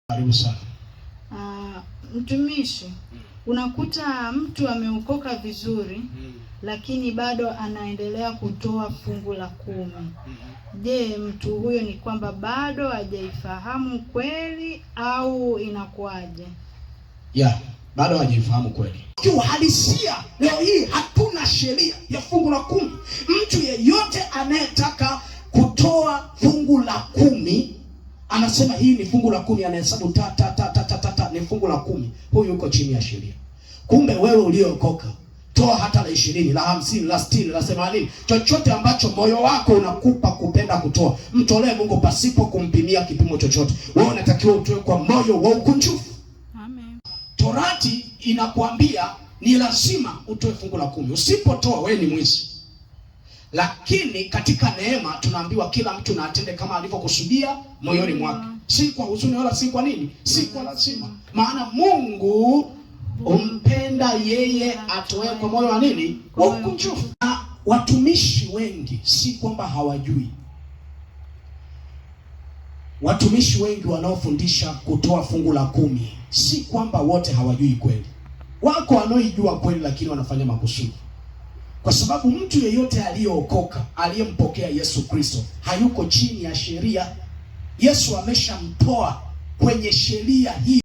Karibu sana. Mtumishi, unakuta mtu ameokoka vizuri lakini bado anaendelea kutoa fungu la 10. Je, mtu huyo ni kwamba bado hajaifahamu kweli au inakuwaje? Bado hajaifahamu kweli. Kiuhalisia leo hii hatuna sheria ya fungu la 10. Mtu yeyote anayetaka kutoa fungu la 10 anasema hii ni fungu la 10, anahesabu ni fungu la 10, huyu yuko chini ya sheria. Kumbe wewe uliokoka, toa hata la 20, la 50, la 60, la 80, chochote ambacho moyo wako unakupa kupenda kutoa, mtolee Mungu pasipo kumpimia kipimo chochote. Wewe unatakiwa utoe kwa moyo wa ukunjufu. Amen. Torati inakwambia ni lazima utoe fungu la 10. Usipotoa wewe ni mwizi. Lakini katika neema tunaambiwa kila mtu na atende kama alivyokusudia moyoni mwake. Si kwa huzuni wala si kwa nini? Si kwa lazima. Maana Mungu umpenda yeye atoe kwa moyo wa nini? Wa ukunjufu. Na watumishi wengi si kwamba hawajui. Watumishi wengi wanaofundisha kutoa fungu la 10 si kwamba wote hawajui kweli. Wako wanaoijua kweli lakini wanafanya makusudi. Kwa sababu mtu yeyote aliyeokoka, aliyempokea Yesu Kristo, hayuko chini ya sheria. Yesu ameshamtoa kwenye sheria hii.